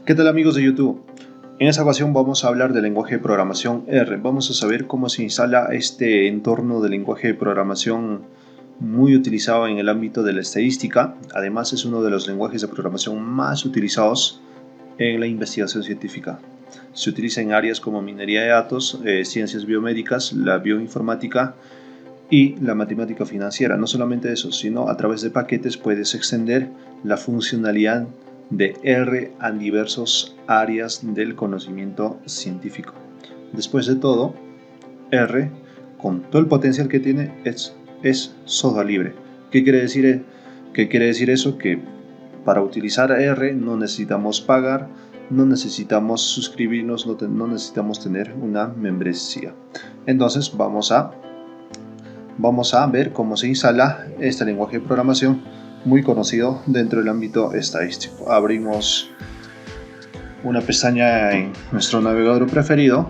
¿Qué tal amigos de YouTube? En esta ocasión vamos a hablar del lenguaje de programación R. Vamos a saber cómo se instala este entorno de lenguaje de programación muy utilizado en el ámbito de la estadística. Además es uno de los lenguajes de programación más utilizados en la investigación científica. Se utiliza en áreas como minería de datos, ciencias biomédicas, la bioinformática y la matemática financiera. No solamente eso, sino a través de paquetes puedes extender la funcionalidad de R a diversas áreas del conocimiento científico. Después de todo, R, con todo el potencial que tiene, es software libre. ¿Qué quiere decir eso? Que para utilizar R no necesitamos pagar, no necesitamos suscribirnos, no necesitamos tener una membresía. Entonces vamos a ver cómo se instala este lenguaje de programación muy conocido dentro del ámbito estadístico. Abrimos una pestaña en nuestro navegador preferido.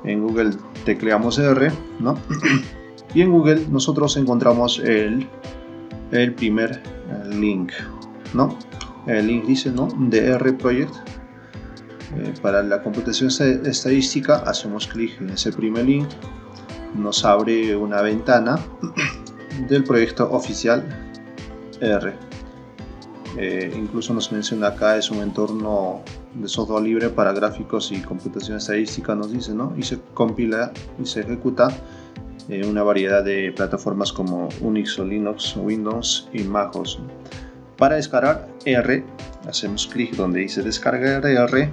En Google tecleamos R, ¿no? Y en Google nosotros encontramos el primer link, ¿no? El link dice, ¿no?, de R Project. Para la computación estadística hacemos clic en ese primer link. Nos abre una ventana del proyecto oficial R. Incluso nos menciona acá, es un entorno de software libre para gráficos y computación estadística, nos dice, ¿no? Y se compila y se ejecuta en una variedad de plataformas como Unix o Linux, Windows y MacOS. Para descargar R, hacemos clic donde dice descargar R.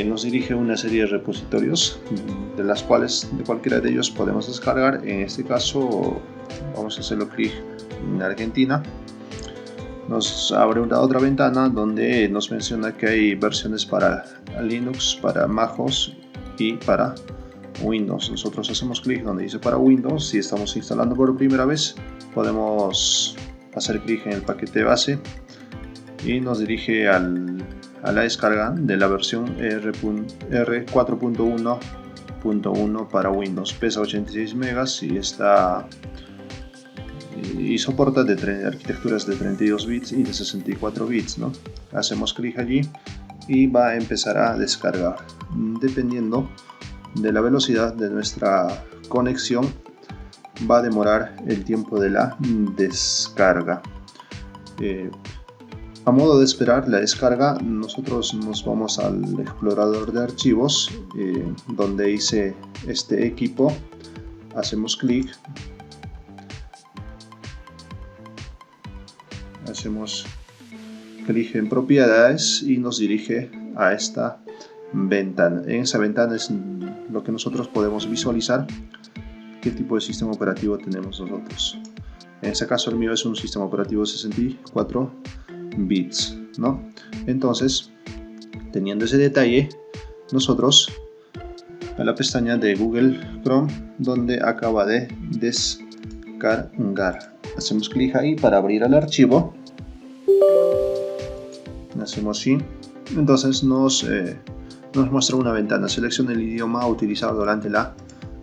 Nos dirige a una serie de repositorios de las cuales de cualquiera de ellos podemos descargar. En este caso vamos a hacerlo clic en Argentina. Nos abre otra ventana donde nos menciona que hay versiones para Linux, para MacOS y para Windows. Nosotros hacemos clic donde dice para Windows. Si estamos instalando por primera vez, podemos hacer clic en el paquete base y nos dirige a la descarga de la versión R4.1.1 para Windows. Pesa 86 megas y soporta arquitecturas de 32 bits y de 64 bits, ¿no? Hacemos clic allí y va a empezar a descargar. Dependiendo de la velocidad de nuestra conexión, va a demorar el tiempo de la descarga. A modo de esperar la descarga, nosotros nos vamos al explorador de archivos, donde dice este equipo. Hacemos clic. Hacemos clic en propiedades y nos dirige a esta ventana. En esa ventana es lo que nosotros podemos visualizar qué tipo de sistema operativo tenemos nosotros. En este caso el mío es un sistema operativo 64 bits, ¿no? Entonces, teniendo ese detalle, nosotros a la pestaña de Google Chrome donde acaba de descargar, hacemos clic ahí para abrir el archivo. Hacemos así. Entonces nos muestra una ventana. Selecciona el idioma utilizado durante la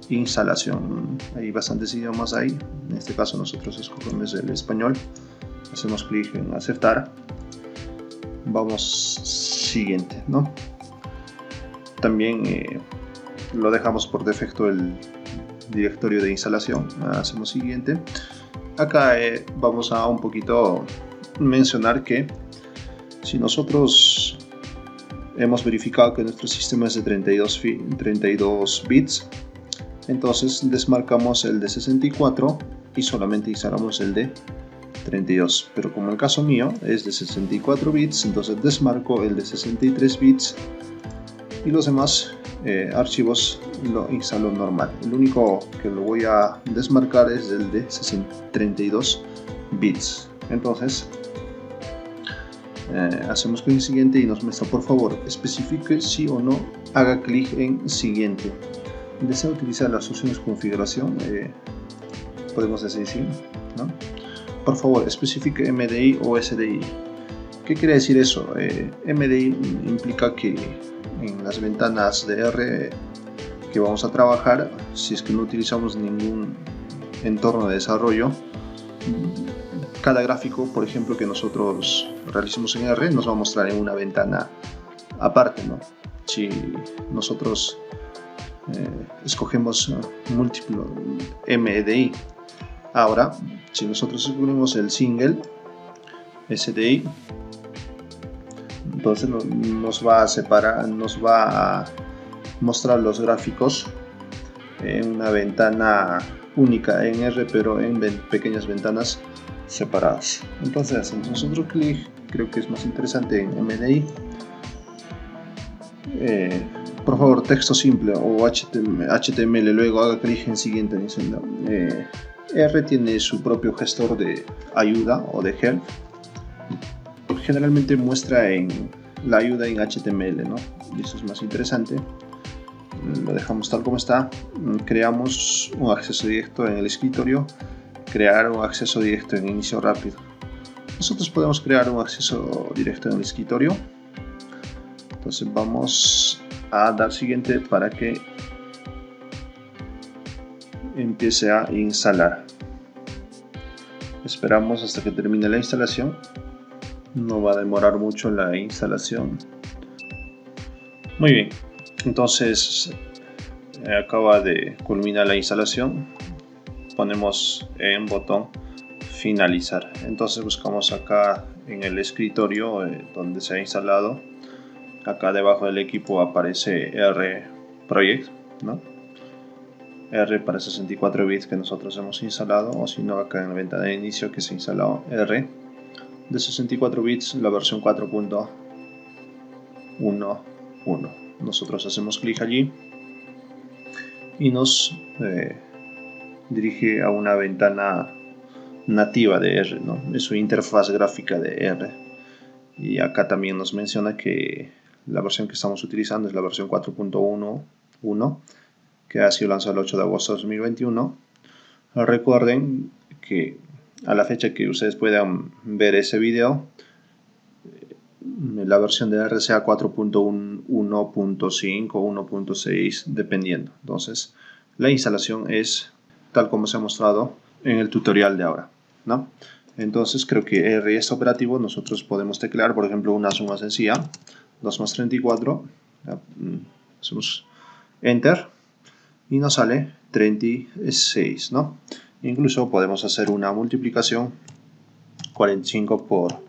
instalación. Hay bastantes idiomas ahí. En este caso nosotros escogemos el español. Hacemos clic en aceptar. Vamos siguiente, ¿no? También lo dejamos por defecto el directorio de instalación. Hacemos siguiente. Acá vamos a un poquito mencionar que si nosotros hemos verificado que nuestro sistema es de 32 bits, entonces desmarcamos el de 64 y solamente instalamos el de 32. Pero como el caso mío es de 64 bits, entonces desmarco el de 63 bits y los demás archivos lo instalo normal. El único que lo voy a desmarcar es el de 32 bits. Entonces hacemos clic en siguiente y nos muestra: por favor especifique sí o no, haga clic en siguiente. ¿Desea utilizar las opciones configuración? Podemos decir sí, ¿no? Por favor especifique MDI o SDI. ¿Qué quiere decir eso? MDI implica que en las ventanas de R que vamos a trabajar, si es que no utilizamos ningún entorno de desarrollo, cada gráfico, por ejemplo, que nosotros realicemos en R, nos va a mostrar en una ventana aparte, ¿no? Si nosotros escogemos múltiplo MDI, ahora si nosotros escogemos el single SDI, entonces nos va a separar, nos va a mostrar los gráficos en una ventana única en R, pero en pequeñas ventanas separadas. Entonces hacemos nosotros clic, creo que es más interesante en MDI. Por favor, texto simple o HTML, luego haga clic en siguiente. R tiene su propio gestor de ayuda o de help. Generalmente muestra en la ayuda en HTML, ¿no? Y eso es más interesante. Lo dejamos tal como está. Creamos un acceso directo en el escritorio, crear un acceso directo en inicio rápido. Nosotros podemos crear un acceso directo en el escritorio. Entonces vamos a dar siguiente para que empiece a instalar. Esperamos hasta que termine la instalación. No va a demorar mucho la instalación. Muy bien, entonces acaba de culminar la instalación. Ponemos en botón finalizar. Entonces buscamos acá en el escritorio donde se ha instalado. Acá debajo del equipo aparece R Project, ¿no? R para 64 bits que nosotros hemos instalado, o si no, acá en la ventana de inicio que se ha instalado R de 64 bits, la versión 4.11. Nosotros hacemos clic allí y nos dirige a una ventana nativa de R, ¿no? Es su interfaz gráfica de R. Y acá también nos menciona que la versión que estamos utilizando es la versión 4.11, que ha sido lanzada el 8 de agosto de 2021. Recuerden que a la fecha que ustedes puedan ver ese video, la versión de R sea 4.1.5 o 1.6 dependiendo. Entonces la instalación es tal como se ha mostrado en el tutorial de ahora, ¿no? Entonces creo que R es operativo. Nosotros podemos teclear, por ejemplo, una suma sencilla, 2 más 34, hacemos Enter y nos sale 36, ¿no? Incluso podemos hacer una multiplicación, 45 por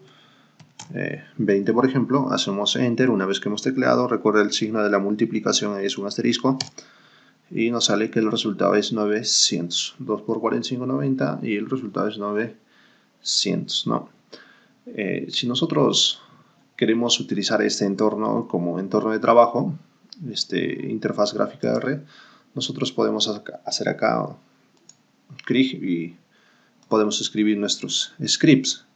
20, por ejemplo. Hacemos Enter una vez que hemos tecleado. Recuerda, el signo de la multiplicación es un asterisco y nos sale que el resultado es 900. 2 por 45, 90, y el resultado es 900, ¿no? Si nosotros queremos utilizar este entorno como entorno de trabajo, interfaz gráfica de R, nosotros podemos hacer acá clic y podemos escribir nuestros scripts,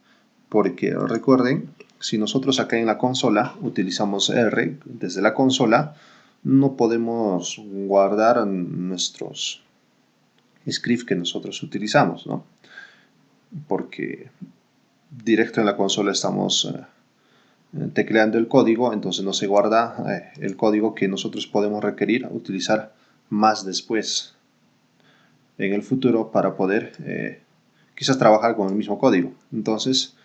porque recuerden, si nosotros acá en la consola utilizamos R desde la consola, no podemos guardar nuestros scripts que nosotros utilizamos, ¿no? Porque directo en la consola estamos tecleando el código, entonces no se guarda el código que nosotros podemos requerir utilizar más después en el futuro para poder quizás trabajar con el mismo código. Entonces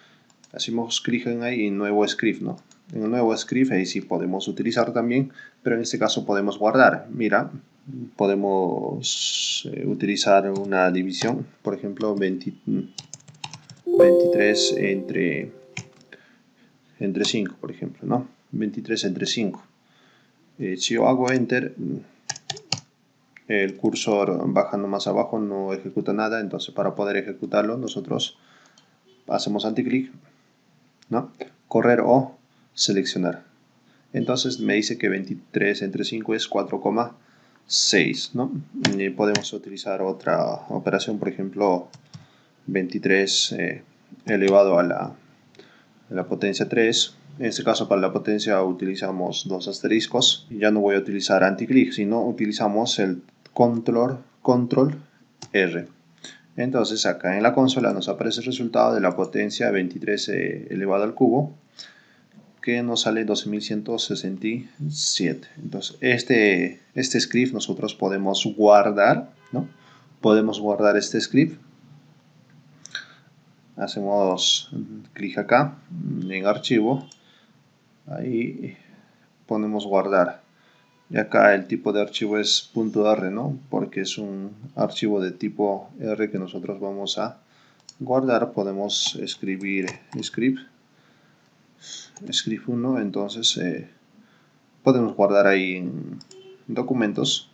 hacemos clic en ahí en nuevo script, ¿no? En el nuevo script ahí sí podemos utilizar también, pero en este caso podemos guardar. Mira, podemos utilizar una división, por ejemplo 23 entre 5, por ejemplo, ¿no? 23 entre 5. Si yo hago Enter, el cursor bajando más abajo no ejecuta nada. Entonces para poder ejecutarlo nosotros hacemos anticlic, ¿no? Correr o seleccionar. Entonces me dice que 23 entre 5 es 4,6, ¿no? Y podemos utilizar otra operación, por ejemplo 23 elevado a la potencia 3. En este caso para la potencia utilizamos dos asteriscos. Ya no voy a utilizar anticlic, sino utilizamos el control R. Entonces acá en la consola nos aparece el resultado de la potencia 23 elevado al cubo, que nos sale 12.167. Entonces este script nosotros podemos guardar, ¿no? Podemos guardar este script hacemos clic acá en archivo, ahí ponemos guardar, y acá el tipo de archivo es .r, ¿no? Porque es un archivo de tipo R que nosotros vamos a guardar. Podemos escribir script 1, entonces podemos guardar ahí en documentos,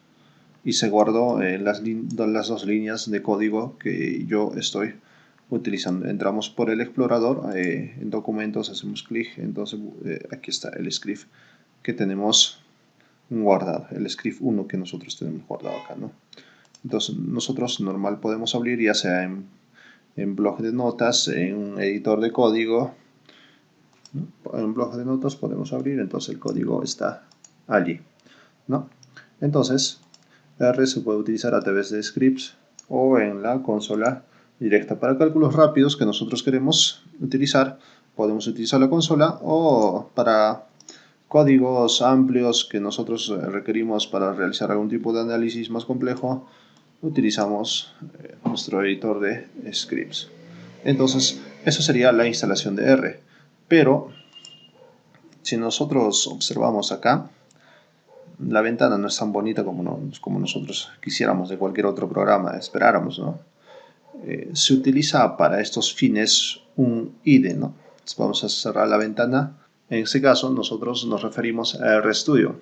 y se guardó las dos líneas de código que yo estoy utilizando. Entramos por el explorador, en documentos hacemos clic, entonces aquí está el script que tenemos guardado, el script 1 que nosotros tenemos guardado acá, ¿no? Entonces nosotros normal podemos abrir, ya sea en blog de notas, en un editor de código, ¿no? En blog de notas podemos abrir, entonces el código está allí, ¿no? Entonces R se puede utilizar a través de scripts o en la consola directa. Para cálculos rápidos que nosotros queremos utilizar, podemos utilizar la consola, o para códigos amplios que nosotros requerimos para realizar algún tipo de análisis más complejo, utilizamos nuestro editor de scripts. Entonces, eso sería la instalación de R. Pero, si nosotros observamos acá, la ventana no es tan bonita como nosotros quisiéramos de cualquier otro programa, esperáramos, ¿no? Se utiliza para estos fines un IDE, ¿no? Entonces vamos a cerrar la ventana. En este caso, nosotros nos referimos a RStudio,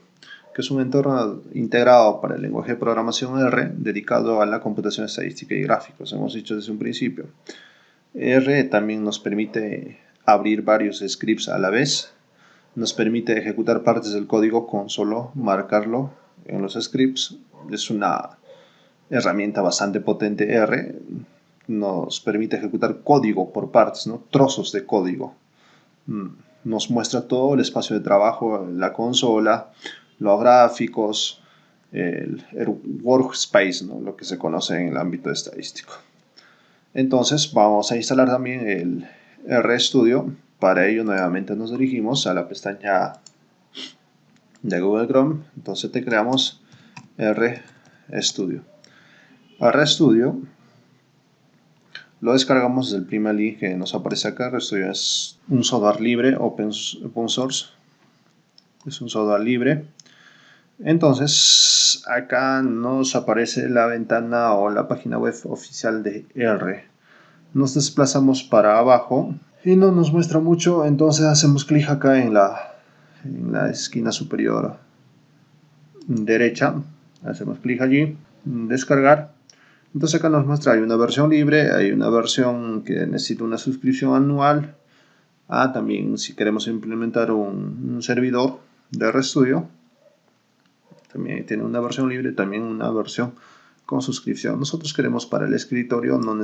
que es un entorno integrado para el lenguaje de programación R dedicado a la computación estadística y gráficos. Hemos dicho desde un principio. R también nos permite abrir varios scripts a la vez. Nos permite ejecutar partes del código con solo marcarlo en los scripts. Es una herramienta bastante potente. R nos permite ejecutar código por partes, ¿no? Trozos de código. Nos muestra todo el espacio de trabajo, la consola, los gráficos, el workspace, ¿no? Lo que se conoce en el ámbito estadístico. Entonces vamos a instalar también el RStudio. Para ello nuevamente nos dirigimos a la pestaña de Google Chrome. Entonces te creamos RStudio. RStudio lo descargamos desde el primer link que nos aparece acá. RStudio es un software libre, open source. Es un software libre. Entonces acá nos aparece la ventana o la página web oficial de R. Nos desplazamos para abajo y no nos muestra mucho, entonces hacemos clic acá en la esquina superior derecha. Hacemos clic allí, descargar. Entonces acá nos muestra, hay una versión libre, hay una versión que necesita una suscripción anual. También si queremos implementar un servidor de RStudio, también tiene una versión libre, también una versión con suscripción. Nosotros queremos para el escritorio, no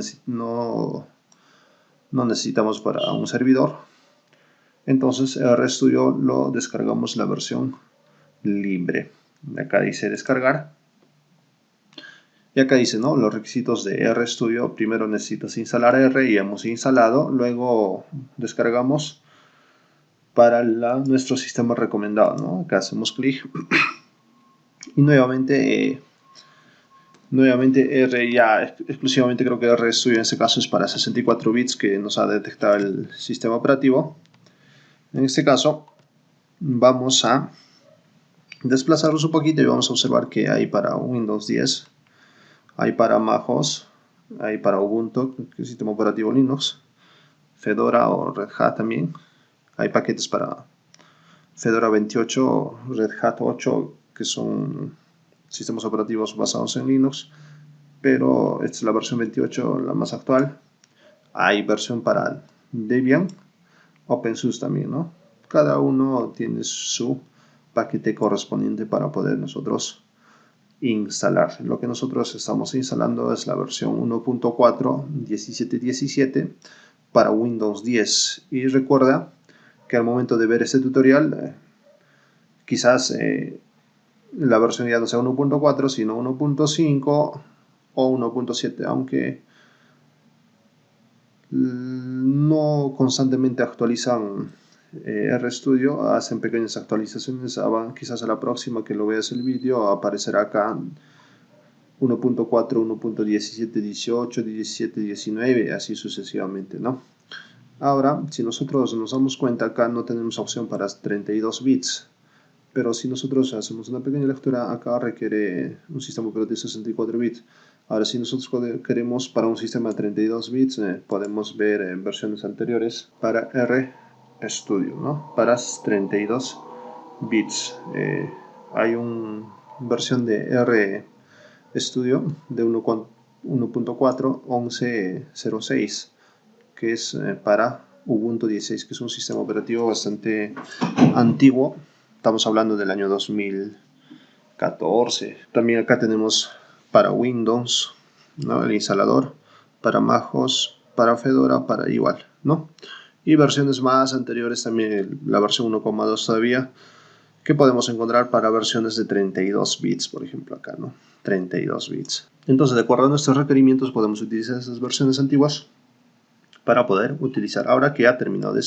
necesitamos para un servidor. Entonces RStudio lo descargamos la versión libre. Acá dice descargar. Y acá dice, ¿no?, los requisitos de RStudio. Primero necesitas instalar R, y hemos instalado. Luego descargamos para nuestro sistema recomendado, ¿no? Acá hacemos clic. Y nuevamente R, ya exclusivamente creo que RStudio en este caso es para 64 bits que nos ha detectado el sistema operativo. En este caso vamos a desplazarlos un poquito y vamos a observar que hay para Windows 10, hay para MacOS, hay para Ubuntu, que es el sistema operativo Linux, Fedora o Red Hat también. Hay paquetes para Fedora 28 o Red Hat 8, que son sistemas operativos basados en Linux, pero esta es la versión 28, la más actual. Hay versión para Debian, OpenSUSE también, ¿no? Cada uno tiene su paquete correspondiente para poder nosotros instalar. Lo que nosotros estamos instalando es la versión 1.4.17.17 para Windows 10. Y recuerda que al momento de ver este tutorial, quizás la versión ya no sea 1.4, sino 1.5 o 1.7, aunque no constantemente actualizan RStudio, hacen pequeñas actualizaciones. Quizás a la próxima que lo veas el vídeo aparecerá acá 1.4, 1.17, 18, 17, 19, así sucesivamente, ¿no? Ahora, si nosotros nos damos cuenta, acá no tenemos opción para 32 bits, pero si nosotros hacemos una pequeña lectura, acá requiere un sistema operativo de 64 bits. Ahora, si nosotros queremos para un sistema de 32 bits, podemos ver versiones anteriores para RStudio, ¿no? Para 32 bits. Hay una versión de RStudio de 1.4.11.06 que es para Ubuntu 16, que es un sistema operativo bastante antiguo. Estamos hablando del año 2014. También acá tenemos para Windows, ¿no? El instalador, para MacOS, para Fedora, para igual, ¿no? Y versiones más anteriores también, la versión 1.2 todavía, que podemos encontrar para versiones de 32 bits, por ejemplo acá, ¿no? 32 bits. Entonces, de acuerdo a nuestros requerimientos, podemos utilizar esas versiones antiguas para poder utilizar. Ahora que ya terminó de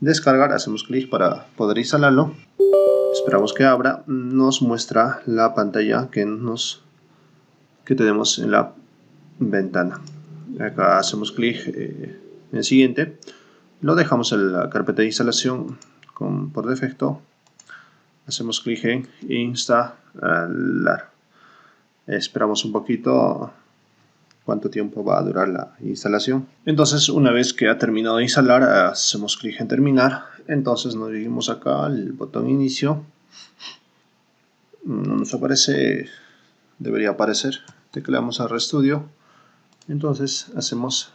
descargar, hacemos clic para poder instalarlo. Esperamos que abra. Nos muestra la pantalla que tenemos en la ventana. Acá hacemos clic en siguiente. Lo dejamos en la carpeta de instalación por defecto. Hacemos clic en instalar. Esperamos un poquito. Cuánto tiempo va a durar la instalación. Entonces, una vez que ha terminado de instalar, hacemos clic en terminar. Entonces nos dirigimos acá al botón inicio. No nos aparece, debería aparecer. Tecleamos a RStudio. Entonces hacemos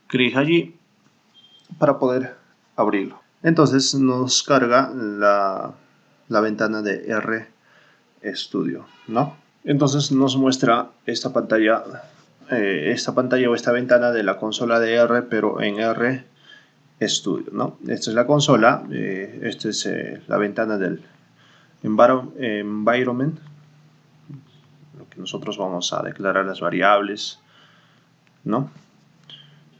clic allí para poder abrirlo. Entonces nos carga la ventana de RStudio, ¿no? Entonces nos muestra esta pantalla o esta ventana de la consola de R, pero en RStudio, ¿no? Esta es la consola, esta es la ventana del environment, lo que nosotros vamos a declarar las variables, ¿no?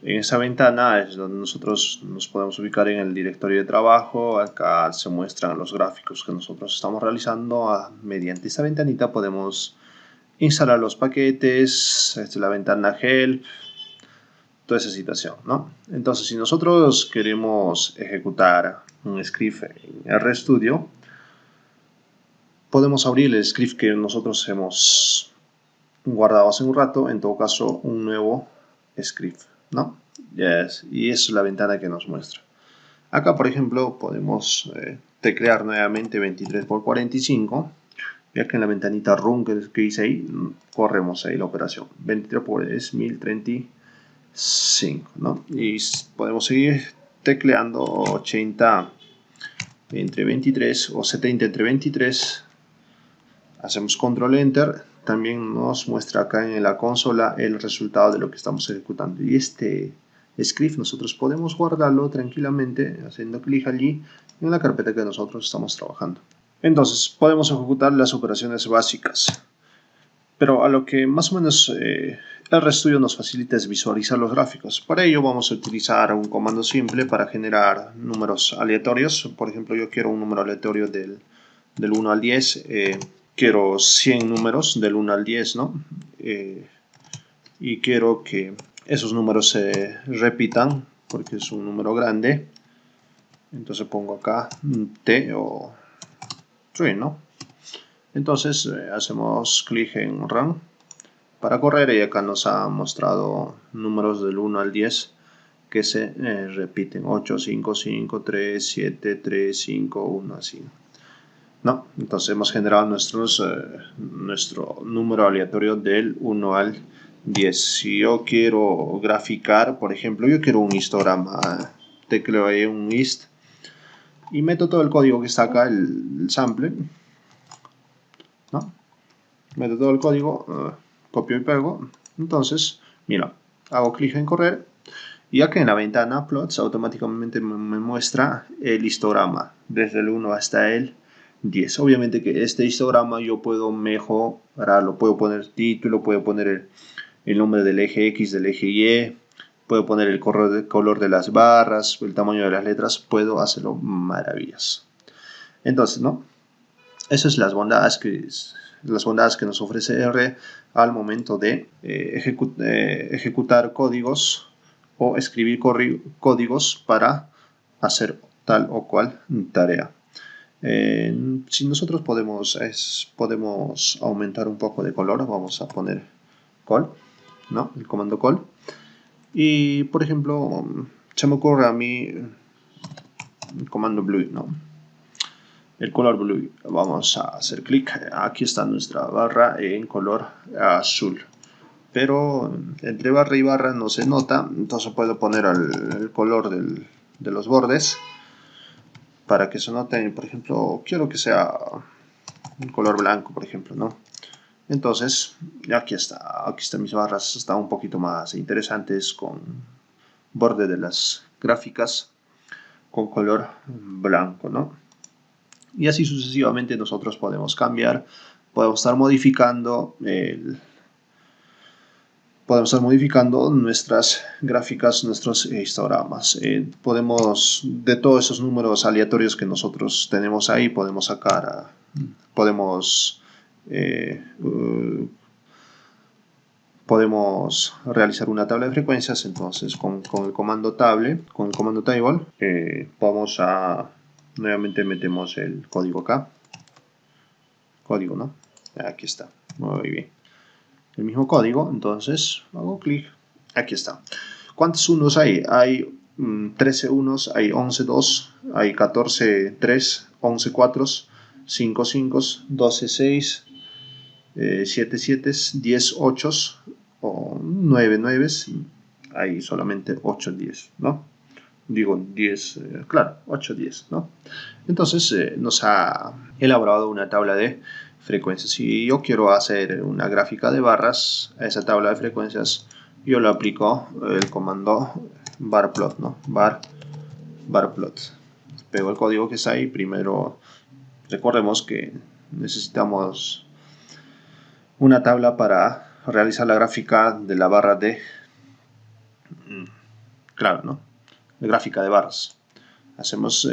En esa ventana es donde nosotros nos podemos ubicar en el directorio de trabajo. Acá se muestran los gráficos que nosotros estamos realizando. Mediante esta ventanita podemos instalar los paquetes. Esta es la ventana help, toda esa situación, ¿no? Entonces, si nosotros queremos ejecutar un script en RStudio, podemos abrir el script que nosotros hemos guardado hace un rato, en todo caso un nuevo script, ¿no? Y esa es la ventana que nos muestra. Acá, por ejemplo, podemos teclear nuevamente 23 por 45, ya que en la ventanita run que hice ahí, corremos ahí la operación. 23 por es 1035, ¿no? Y podemos seguir tecleando 80 entre 23 o 70 entre 23. Hacemos control enter. También nos muestra acá en la consola el resultado de lo que estamos ejecutando. Y este script nosotros podemos guardarlo tranquilamente haciendo clic allí en la carpeta que nosotros estamos trabajando. Entonces podemos ejecutar las operaciones básicas. Pero a lo que más o menos RStudio nos facilita es visualizar los gráficos. Para ello vamos a utilizar un comando simple para generar números aleatorios. Por ejemplo, yo quiero un número aleatorio del 1 al 10. Quiero 100 números del 1 al 10, ¿no? Y quiero que esos números se repitan porque es un número grande. Entonces pongo acá T o tree, ¿no? Entonces hacemos clic en Run para correr y acá nos ha mostrado números del 1 al 10 que se repiten. 8, 5, 5, 3, 7, 3, 5, 1, así. ¿No? Entonces hemos generado nuestro número aleatorio del 1 al 10. Si yo quiero graficar, por ejemplo, yo quiero un histograma, tecleo ahí un hist y meto todo el código que está acá, el sample, ¿no? Meto todo el código, copio y pego. Entonces, mira, hago clic en correr y aquí en la ventana plots automáticamente me muestra el histograma desde el 1 hasta el 10. Obviamente que este histograma yo puedo mejorarlo, puedo poner título, puedo poner el nombre del eje X, del eje Y, puedo poner el color de las barras, el tamaño de las letras, puedo hacerlo maravillas. Entonces, ¿no? Esas son las bondades las bondades que nos ofrece R al momento de ejecutar códigos o escribir códigos para hacer tal o cual tarea. Si nosotros podemos aumentar un poco de color, vamos a poner col, ¿no? El comando col. Y por ejemplo, se me ocurre a mí el comando blue, ¿no? El color blue. Vamos a hacer clic. Aquí está nuestra barra en color azul. Pero entre barra y barra no se nota, entonces puedo poner el color de los bordes para que se note. Por ejemplo, quiero que sea un color blanco, por ejemplo, ¿no? Entonces, aquí están mis barras, están un poquito más interesantes con borde de las gráficas con color blanco, ¿no? Y así sucesivamente nosotros podemos cambiar, podemos estar modificando nuestras gráficas, nuestros histogramas. Podemos, de todos esos números aleatorios que nosotros tenemos ahí, podemos sacar, podemos realizar una tabla de frecuencias. Entonces con el comando table, con el comando table, vamos a, nuevamente metemos el código acá, código, ¿no? Aquí está, muy bien, el mismo código. Entonces hago clic, aquí está. ¿Cuántos unos hay? Hay 13 unos, hay 11 2, hay 14 3, 11 4, 5 5, 12 6, 7 7, 10 8 o 9 9, hay solamente 8 10, ¿no? Digo 10, claro, 8 10, ¿no? Entonces nos ha elaborado una tabla de frecuencias. Si yo quiero hacer una gráfica de barras a esa tabla de frecuencias, yo le aplico el comando barplot, ¿no? Barplot. Pego el código que está ahí. Primero, recordemos que necesitamos una tabla para realizar la gráfica de la barra de, claro, ¿no? La gráfica de barras. Hacemos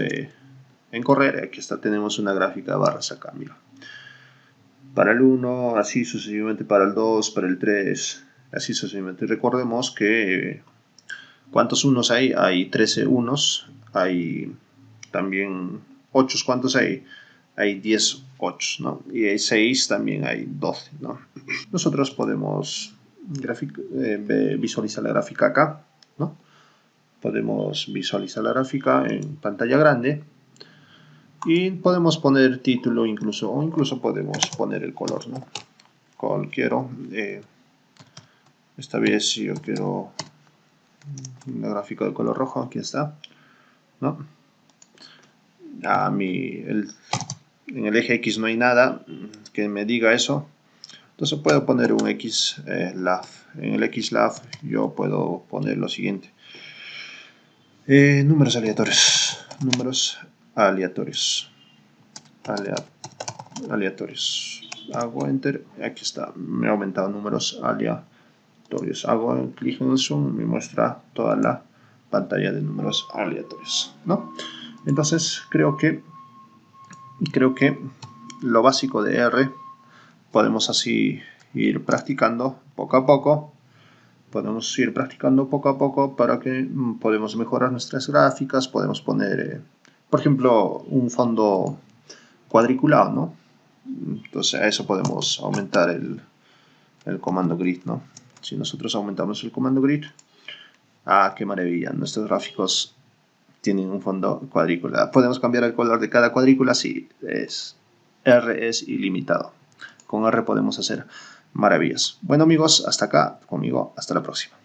en correr, aquí está, tenemos una gráfica de barras acá, mira. Para el 1, así sucesivamente para el 2, para el 3, así sucesivamente. Recordemos que ¿cuántos unos hay? Hay 13 unos, hay también 8, ¿cuántos hay? Hay 10 8, ¿no? Y hay 6, también hay 12, ¿no? Nosotros podemos visualizar la gráfica acá, ¿no? Podemos visualizar la gráfica en pantalla grande y podemos poner título incluso, o incluso podemos poner el color, ¿no? Quiero, esta vez si yo quiero una gráfica de color rojo, aquí está, ¿no? En el eje X no hay nada que me diga eso, entonces puedo poner un XLAF. En el XLAF yo puedo poner lo siguiente: números aleatorios, hago enter, aquí está, me ha aumentado números aleatorios. Hago clic en el zoom, me muestra toda la pantalla de números aleatorios, ¿no? Entonces creo que lo básico de R podemos así ir practicando poco a poco. Podemos ir practicando poco a poco para que podamos mejorar nuestras gráficas. Podemos poner, por ejemplo, un fondo cuadriculado, ¿no? Entonces a eso podemos aumentar el comando grid, ¿no? Si nosotros aumentamos el comando grid, qué maravilla, nuestros gráficos tienen un fondo cuadrícula. Podemos cambiar el color de cada cuadrícula. Sí, R es ilimitado. Con R podemos hacer maravillas. Bueno amigos, hasta acá conmigo, hasta la próxima.